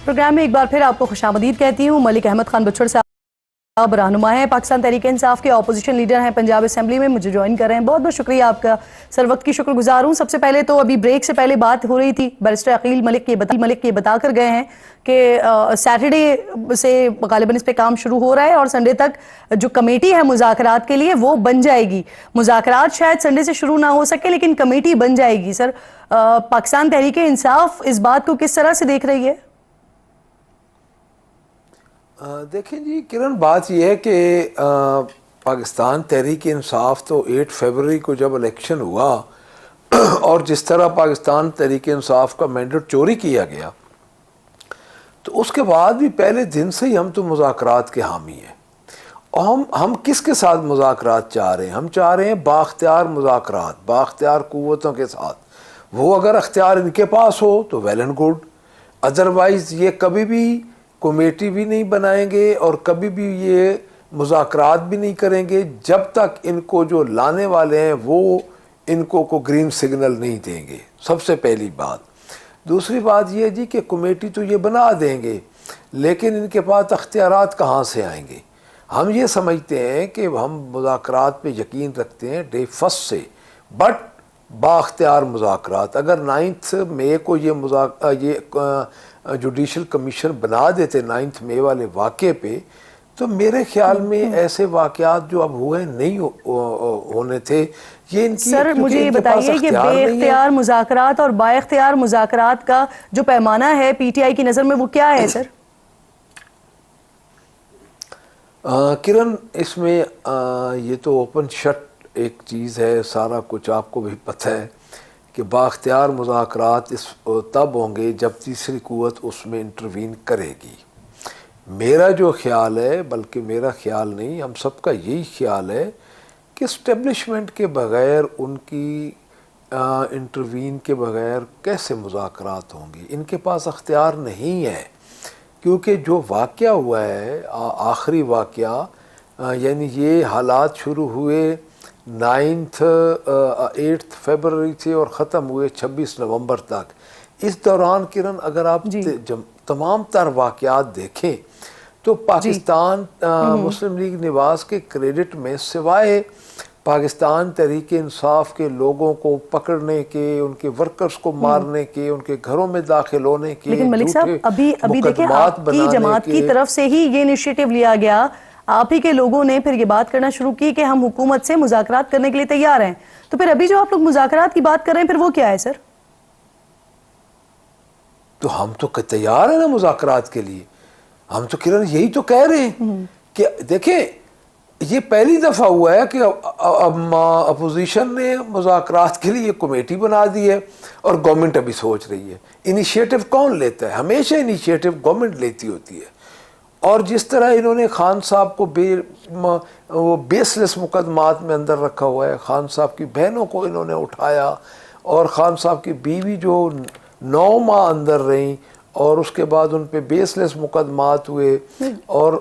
Programme में एक बार फिर आपको खुशामदीद कहती हूँ। मलिक अहमद खान बछड़ साहब रहनुमा है, पाकिस्तान तहरीक इंसाफ के ऑपोजिशन लीडर हैं पंजाब असेंबली में, मुझे ज्वाइन कर रहे हैं। बहुत बहुत शुक्रिया आपका सर, वक्त की शुक्रगुजार हूँ। सबसे पहले तो अभी ब्रेक से पहले बात हो रही थी, बैरिस्टर अकील मलिक ये बता कर गए हैं कि सैटरडे से गालिबन इस पे काम शुरू हो रहा है और संडे तक जो कमेटी है मुज़ाकरात के लिए वो बन जाएगी। मुज़ाकरात शायद संडे से शुरू ना हो सके लेकिन कमेटी बन जाएगी। सर, पाकिस्तान तहरीक इंसाफ इस बात को किस तरह से देख रही है? देखिए जी किरण, बात यह है कि पाकिस्तान तहरीक इंसाफ तो 8 फरवरी को जब इलेक्शन हुआ और जिस तरह पाकिस्तान तहरीक इंसाफ का मैंडेट चोरी किया गया, तो उसके बाद भी पहले दिन से ही हम तो मुज़ाकरात के हामी हैं। और हम किसके साथ मुज़ाकरात चाह रहे हैं? हम चाह रहे हैं बाख्तियार मुज़ाकरात, बाख्तियार क़ुव्वतों के साथ। वो अगर अख्तियार इनके पास हो तो वेल एंड गुड, अदरवाइज़ ये कभी भी कमेटी भी नहीं बनाएंगे और कभी भी ये मुज़ाकरात भी नहीं करेंगे जब तक इनको जो लाने वाले हैं वो इनको को ग्रीन सिग्नल नहीं देंगे। सबसे पहली बात। दूसरी बात ये जी कि कमेटी तो ये बना देंगे लेकिन इनके पास अख्तियारात कहाँ से आएंगे? हम ये समझते हैं कि हम मुज़ाकरात पे यकीन रखते हैं डे फर्स्ट से, बट बाख्तियार मुज़ाकरात। अगर 9 मई को ये जुडिशल कमीशन बना देते 9 मई वाले वाक़े पे, तो मेरे ख्याल में ऐसे वाक़यात जो अब हुए नहीं होने थे। ये इनकी सर मुझे ये बताइए कि बेख्तियार मुज़ाकरात और बाइख्तियार मुज़ाकरात का जो पैमाना है पीटीआई की नज़र में वो क्या है सर? किरण, इसमें ये तो ओपन शट एक चीज़ है, सारा कुछ आपको भी पता है कि बाख्तियार मुज़ाकरात तब होंगे जब तीसरी क़ुव्वत उसमें इंटरवीन करेगी। मेरा जो ख्याल है, बल्कि मेरा ख्याल नहीं, हम सबका यही ख्याल है कि इस्टेब्लिशमेंट के बग़ैर, उनकी इंटरवीन के बग़ैर कैसे मुज़ाकरात होंगी? इनके पास अख्तियार नहीं है, क्योंकि जो वाक़या हुआ है आखिरी वाक़या, यानी ये हालात शुरू हुए 8 फरवरी से और ख़त्म हुए 26 नवंबर तक। इस दौरान किरण, अगर आप तमाम तर वाक़यात देखें तो पाकिस्तान मुस्लिम लीग निवास के क्रेडिट में सिवाय पाकिस्तान तहरीक इंसाफ के लोगों को पकड़ने के, उनके वर्कर्स को मारने के, उनके घरों में दाखिल होने के, लेकिन मलिक साहब अभी देखिए आपकी जमात की तरफ से ही ये इनिशिएटिव लिया गया, आप ही के लोगों ने फिर ये बात करना शुरू की कि हम हुकूमत से मुज़ाकरात करने के लिए तैयार हैं। तो फिर अभी जो आप लोग मुज़ाकरात की बात कर रहे हैं फिर वो क्या है सर? तो हम तो तैयार हैं ना मुज़ाकरात के लिए। हम तो किरण यही तो कह रहे हैं कि देखें, ये पहली दफ़ा हुआ है कि अपोजिशन ने मुज़ाकरात के लिए कमेटी बना दी है और गवर्नमेंट अभी सोच रही है। इनिशिएटिव कौन लेता है? हमेशा इनिशिएटिव गवर्नमेंट लेती होती है। और जिस तरह इन्होंने खान साहब को वो बेसलेस मुकदमात में अंदर रखा हुआ है, खान साहब की बहनों को इन्होंने उठाया और खान साहब की बीवी जो 9 माह अंदर रहीं और उसके बाद उन पे बेसलेस मुकदमात हुए और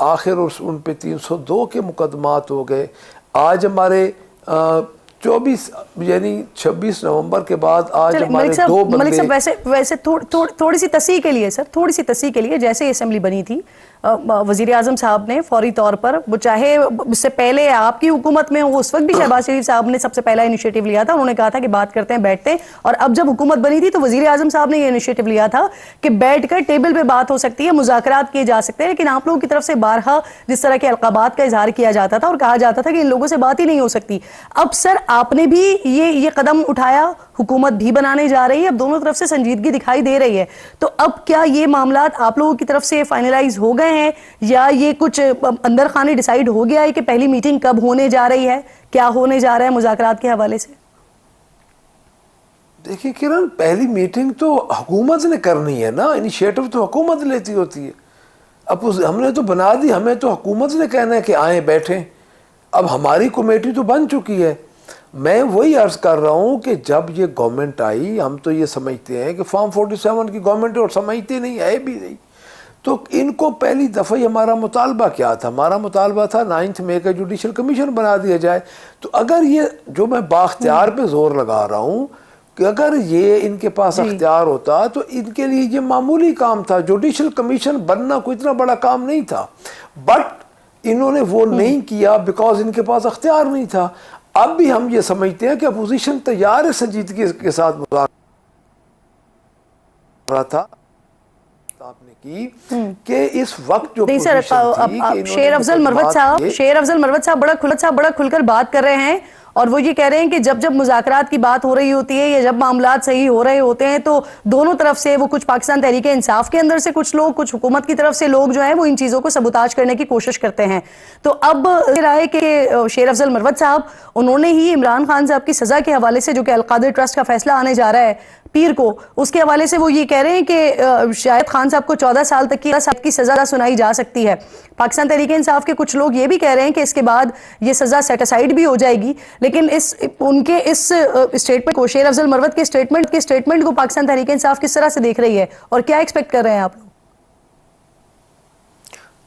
आखिर उन पे 302 के मुकदमात हो गए। आज हमारे 24 यानी 26 नवंबर के बाद आज हमारे 2 बंदे। मलिक साहब वैसे थोड़ी सी तस्सीह के लिए सर, थोड़ी सी तस्सीह के लिए, जैसे असेंबली बनी थी वज़ीर आज़म साहब ने फौरी तौर पर, वो चाहे उससे पहले आपकी हुकूमत में हो, उस वक्त भी शहबाज शरीफ साहब ने सबसे पहला इनिशिएटिव लिया था। उन्होंने कहा था कि बात करते हैं, बैठते हैं। और अब जब हुकूमत बनी थी तो वज़ीर आज़म साहब ने ये इनिशिएटिव लिया था कि बैठकर टेबल पे बात हो सकती है, मुज़ाकरात किए जा सकते हैं। लेकिन आप लोगों की तरफ से बारहा जिस तरह के अलक़ाबात का इजहार किया जाता था और कहा जाता था कि इन लोगों से बात ही नहीं हो सकती। अब सर आपने भी ये कदम उठाया, हुकूमत भी बनाने जा रही है, अब दोनों तरफ से संजीदगी दिखाई दे रही है। तो अब क्या ये मामलात आप लोगों की तरफ से फाइनलाइज हो गए हैं या ये कुछ अंदर खाने डिसाइड हो गया है कि पहली मीटिंग कब होने जा रही है, क्या होने जा रहा है मुज़ाकरात के हवाले से? देखिए किरण, पहली मीटिंग तो हुकूमत ने करनी है ना, इनिशिएटिव तो हुकूमत लेती होती है। अब हमने तो बना दी, हमें तो हुकूमत ने कहना है कि आए बैठें। अब हमारी कमेटी तो बन चुकी है। मैं वही अर्ज़ कर रहा हूँ कि जब ये गवर्नमेंट आई, हम तो ये समझते हैं कि फॉर्म 47 की गवर्नमेंट, और समझते नहीं है भी नहीं। तो इनको पहली दफ़ा ही हमारा मुतालबा क्या था? हमारा मुतालबा था 9 मई का जुडिशल कमीशन बना दिया जाए। तो अगर ये जो मैं बाख्तियार पे जोर लगा रहा हूँ, कि अगर ये इनके पास अख्तियार होता तो इनके लिए ये मामूली काम था, जुडिशल कमीशन बनना कोई इतना बड़ा काम नहीं था, बट इन्होंने वो नहीं किया बिकॉज इनके पास अख्तियार नहीं था। अब भी हम ये समझते हैं कि अपोजिशन तैयार है संजीदगी के साथ मुज़ाकरा था आपने की कि इस वक्त जो नहीं सर, शेर अफजल मरवत साहब बड़ा खुलकर बात कर रहे हैं और वो ये कह रहे हैं कि जब जब मुज़ाकरात की बात हो रही होती है या जब मामलात सही हो रहे होते हैं तो दोनों तरफ से, वो कुछ पाकिस्तान तहरीक इंसाफ के अंदर से कुछ लोग, कुछ हुकूमत की तरफ से लोग जो हैं वो इन चीज़ों को सबूताज करने की कोशिश करते हैं। तो अब रहा है कि शेर अफजल मरवत साहब, उन्होंने ही इमरान खान साहब की सज़ा के हवाले से, जो कि अल-कादिर ट्रस्ट का फैसला आने जा रहा है पीर को, उसके हवाले से वो ये कह रहे हैं कि शायद खान साहब को 14 साल तक की सजा सुनाई जा सकती है। पाकिस्तान तहरीक इंसाफ के कुछ लोग ये भी कह रहे हैं कि इसके बाद ये सजा सेट असाइड भी हो जाएगी। लेकिन उनके इस स्टेटमेंट को, शेर अफजल मरवत के स्टेटमेंट को पाकिस्तान तहरीक इंसाफ किस तरह से देख रही है और क्या एक्सपेक्ट कर रहे हैं आप लोग?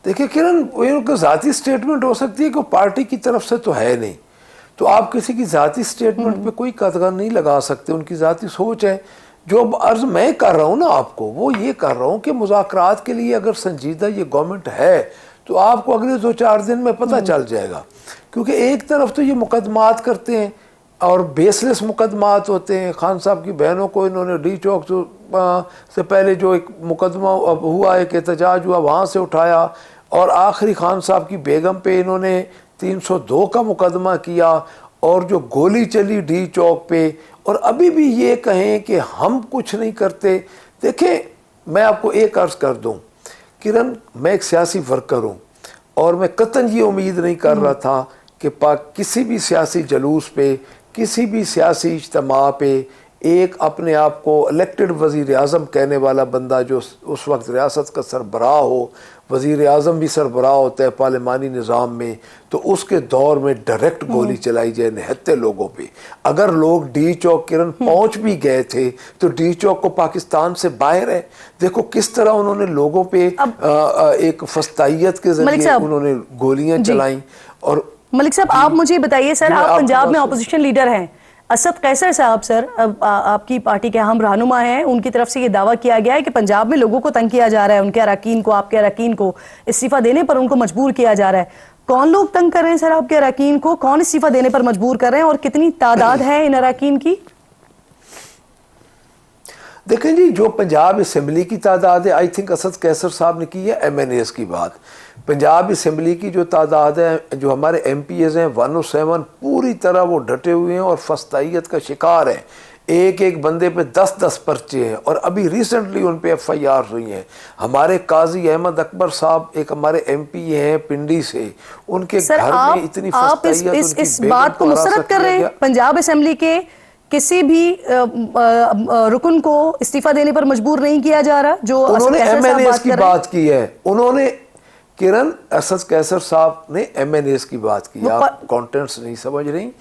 देखिए किरण, उनका ज़ाती स्टेटमेंट हो सकती है कि पार्टी की तरफ से तो है नहीं, तो आप किसी की ज़ाती स्टेटमेंट पे कोई कदर नहीं लगा सकते, उनकी ज़ाती सोच है। जो अब अर्ज मैं कर रहा हूँ ना आपको, वो ये कर रहा हूँ कि मुज़ाकरात के लिए अगर संजीदा ये गवर्नमेंट है तो आपको अगले 2-4 दिन में पता चल जाएगा, क्योंकि एक तरफ तो ये मुकदमात करते हैं और बेसलेस मुकदमात होते हैं। खान साहब की बहनों को इन्होंने डी चौक से पहले जो एक मुकदमा हुआ, एक एहतजाज हुआ, वहाँ से उठाया और आखिरी खान साहब की बेगम पे इन्होंने 302 का मुकदमा किया और जो गोली चली डी चौक पे, और अभी भी ये कहें कि हम कुछ नहीं करते। देखें, मैं आपको एक अर्ज़ कर दूं किरण, मैं एक सियासी वर्कर हूँ और मैं कतई ये उम्मीद नहीं कर रहा था कि किसी भी सियासी जलूस पे, किसी भी सियासी इज्तिमा पे एक अपने आप को इलेक्टेड वज़ीर आज़म कहने वाला बंदा जो उस वक्त रियासत का सरबराह हो, वज़ीर आज़म भी सरबराह होता है पार्लिमानी निज़ाम में, तो उसके दौर में डायरेक्ट गोली चलाई जाए निहत्ते लोगों पे। अगर लोग डी चौक किरण पहुंच भी गए थे तो डी चौक को पाकिस्तान से बाहर है। देखो किस तरह उन्होंने लोगों पे एक फस्तायत के जरिए उन्होंने गोलियां चलाई। और मलिक साहब, आप मुझे बताइए सर, आप पंजाब में अपोजिशन लीडर हैं, असद कैसर साहब सर, आपकी पार्टी के अहम रहनुमा हैं, उनकी तरफ से ये दावा किया गया है कि पंजाब में लोगों को तंग किया जा रहा है, उनके अरकान को, आपके अरकान को इस्तीफा देने पर उनको मजबूर किया जा रहा है। कौन लोग तंग कर रहे हैं सर आपके अरकान को? कौन इस्तीफा देने पर मजबूर कर रहे हैं और कितनी तादाद है इन अरकान की? देखें जी, जो पंजाब असम्बली की तादाद है, आई थिंक असद कैसर साहब ने की है MNAs की बात। पंजाब असम्बली की जो तादाद है, जो हमारे MPs हैं 107, पूरी तरह वो डटे हुए हैं और फस्तायत का शिकार हैं। एक एक बंदे पे 10-10 पर्चे हैं और अभी रिसेंटली उन पे FIR हुई हैं। हमारे काजी अहमद अकबर साहब एक हमारे MP हैं पिंडी से, उनके घर में इतनी फस्तायत, इस बात को मुस्तरद कर रहे हैं पंजाब असम्बली के किसी भी रुकन को इस्तीफा देने पर मजबूर नहीं किया जा रहा? जो उन्होंने MNAs की बात की है, उन्होंने किरण, असद कैसर साहब ने MNAs की बात की। आप कॉन्टेंट्स नहीं समझ रही।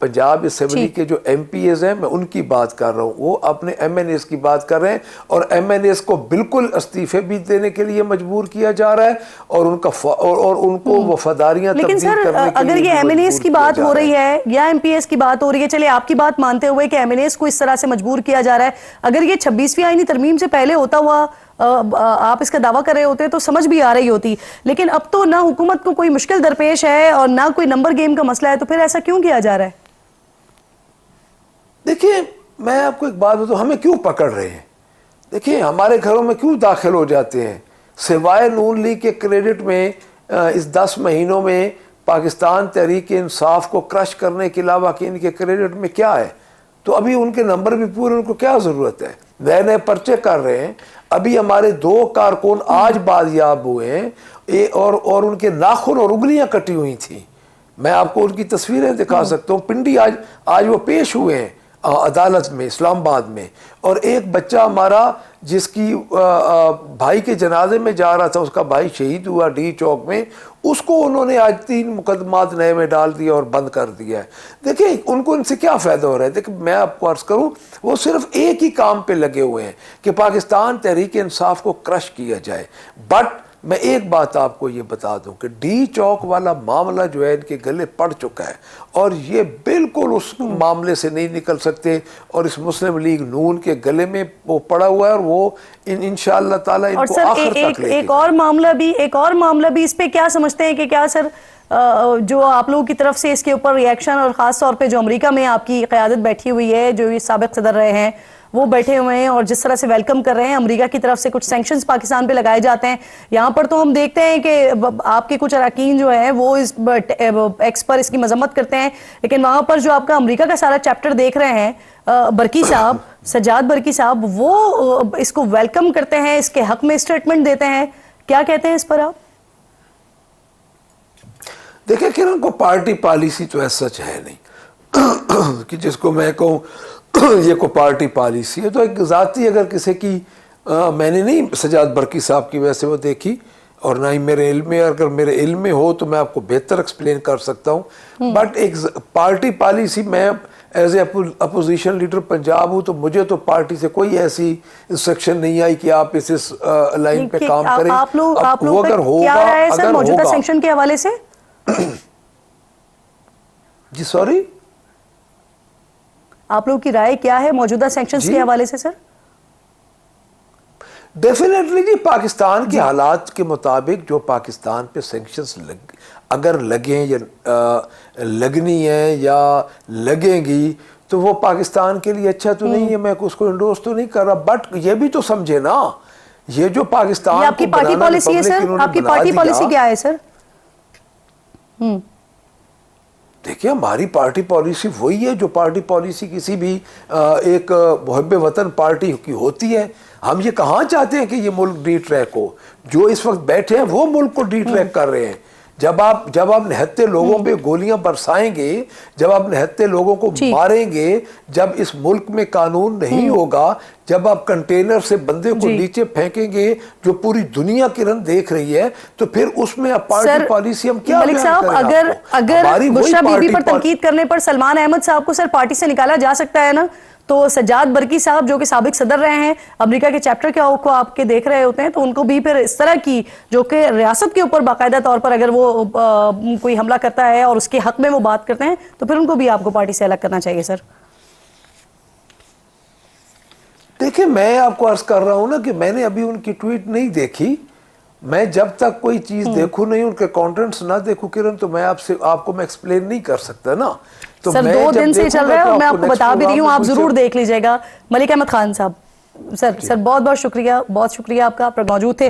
पंजाब असम्बली के जो MPs हैं, मैं उनकी बात कर रहा हूँ, वो अपने MNAs की बात कर रहे हैं और MNAs को बिल्कुल इस्तीफे भी देने के लिए मजबूर किया जा रहा है और उनको वफादारियां लेकिन सर, अगर ये MNAs की बात हो रही है या MPs की बात हो रही है, चलिए आपकी बात मानते हुए कि MNAs को इस तरह से मजबूर किया जा रहा है, अगर ये 26वीं आईनी तरमीम से पहले होता हुआ आप इसका दावा कर रहे होते तो समझ भी आ रही होती, लेकिन अब तो ना हुकूमत को कोई मुश्किल दरपेश है और ना कोई नंबर गेम का मसला है, तो फिर ऐसा क्यों किया जा रहा है? देखिए, मैं आपको एक बात बताऊं, हमें क्यों पकड़ रहे हैं? देखिए, हमारे घरों में क्यों दाखिल हो जाते हैं? सिवाय नून लीग के क्रेडिट में इस 10 महीनों में पाकिस्तान तहरीक इंसाफ को क्रश करने के अलावा कि इनके क्रेडिट में क्या है? तो अभी उनके नंबर भी पूरे, उनको क्या ज़रूरत है? नए नए पर्चे कर रहे हैं। अभी हमारे 2 कारकुन आज बाजियाब हुए हैं और उनके नाखून और उंगलियां कटी हुई थी। मैं आपको उनकी तस्वीरें दिखा सकता हूँ। पिंडी आज वो पेश हुए हैं अदालत में इस्लामाबाद में, और एक बच्चा हमारा जिसकी भाई के जनाजे में जा रहा था, उसका भाई शहीद हुआ डी चौक में, उसको उन्होंने आज 3 मुकदमात नए में डाल दिया और बंद कर दिया है। देखिए, उनको इनसे क्या फ़ायदा हो रहा है? देखिए, मैं आपको अर्ज़ करूं, वो सिर्फ एक ही काम पे लगे हुए हैं कि पाकिस्तान तहरीक इंसाफ को क्रश किया जाए। बट मैं एक बात आपको ये बता दूं कि डी चौक वाला मामला जो है इनके गले पड़ चुका है और ये बिल्कुल उस मामले से नहीं निकल सकते और इस मुस्लिम लीग नून के गले में वो पड़ा हुआ है और वो इंशाअल्लाह ताला और इनको सर आखिर तक लेके एक और मामला भी इस पे क्या समझते हैं कि क्या सर जो आप लोगों की तरफ से इसके ऊपर रिएक्शन और खास तौर पे जो अमेरिका में आपकी क़यादत बैठी हुई है, जो ये साबिक़ सदर रहे हैं वो बैठे हुए हैं और जिस तरह से वेलकम कर रहे हैं, अमेरिका की तरफ से कुछ सैंक्शंस पाकिस्तान पे लगाए जाते हैं। यहाँ पर तो हम देखते हैं कि आपके कुछ अरकान जो है वो इस एक्स पर इसकी मजम्मत करते हैं, लेकिन वहां पर जो आपका अमेरिका का सारा चैप्टर देख रहे हैं बरकी साहब, सज्जाद बरकी साहब, वो इसको वेलकम करते हैं, इसके हक में स्टेटमेंट देते हैं। क्या कहते हैं इस पर आप? देखिए किरण, को पार्टी पॉलिसी तो ऐसा सच है नहीं कि जिसको मैं कहूँ ये को पार्टी पॉलिसी है। तो एक जाती अगर किसी की मैंने नहीं सजाद बरकी साहब की वैसे वो देखी और ना ही मेरे इल्म में, अगर मेरे इल्म में हो तो मैं आपको बेहतर एक्सप्लेन कर सकता हूँ। बट एक पार्टी पॉलिसी, मैं as a opposition leader Punjab हूँ तो मुझे तो पार्टी से कोई ऐसी इंस्ट्रक्शन नहीं आई कि आप इस लाइन पे काम करें। आप लोग वो अगर होगा, क्या राय है सर मौजूदा सैंक्शन के हवाले से? जी सॉरी, आप लोगों की राय क्या है मौजूदा सैंक्शंस के हवाले से सर? डेफिनेटली जी, पाकिस्तान के हालात के मुताबिक जो पाकिस्तान पे सैंक्शंस अगर लगे या लगनी है या लगेंगी तो वो पाकिस्तान के लिए अच्छा तो नहीं है। मैं उसको इंडोर्स तो नहीं कर रहा, बट ये भी तो समझे ना, ये जो पाकिस्तान ये आपकी पार्टी पॉलिसी है सर? आपकी पार्टी पॉलिसी क्या है सर? देखिए हमारी पार्टी पॉलिसी वही है जो पार्टी पॉलिसी किसी भी एक मुहब्बे वतन पार्टी की होती है। हम ये कहाँ चाहते हैं कि ये मुल्क डी ट्रैक हो। जो इस वक्त बैठे हैं वो मुल्क को डी ट्रैक कर रहे हैं। जब आप निहत्ते लोगों पे गोलियां बरसाएंगे, जब आप निहत्ते लोगों को मारेंगे, जब इस मुल्क में कानून नहीं होगा, जब आप कंटेनर से बंदे को नीचे फेंकेंगे जो पूरी दुनिया किरण देख रही है, तो फिर उसमें आप पार्टी पॉलिसी हम क्या? मलिक साहब, अगर बुशरा बीबी पर तनकीद करने पर सलमान अहमद साहब को सर पार्टी से निकाला जा सकता है ना, तो सज्जाद बरकी साहब जो कि साबिक सदर रहे हैं अमेरिका के चैप्टर को आपके देख रहे होते हैं, तो उनको भी फिर इस तरह की जो कि रियासत के ऊपर बाकायदा तौर पर अगर वो कोई हमला करता है और उसके हक में वो बात करते हैं तो फिर उनको भी आपको पार्टी से अलग करना चाहिए सर। देखिए मैं आपको अर्ज कर रहा हूं ना कि मैंने अभी उनकी ट्वीट नहीं देखी। मैं जब तक कोई चीज देखूं नहीं, उनके कंटेंट्स ना देखूं किरण, तो मैं आपको मैं एक्सप्लेन नहीं कर सकता ना। तो सर 2 दिन से चल रहा है और मैं आपको बता भी रही हूँ, आप जरूर देख लीजिएगा। मलिक अहमद खान साहब, सर बहुत बहुत शुक्रिया, बहुत शुक्रिया आपका, आप मौजूद थे।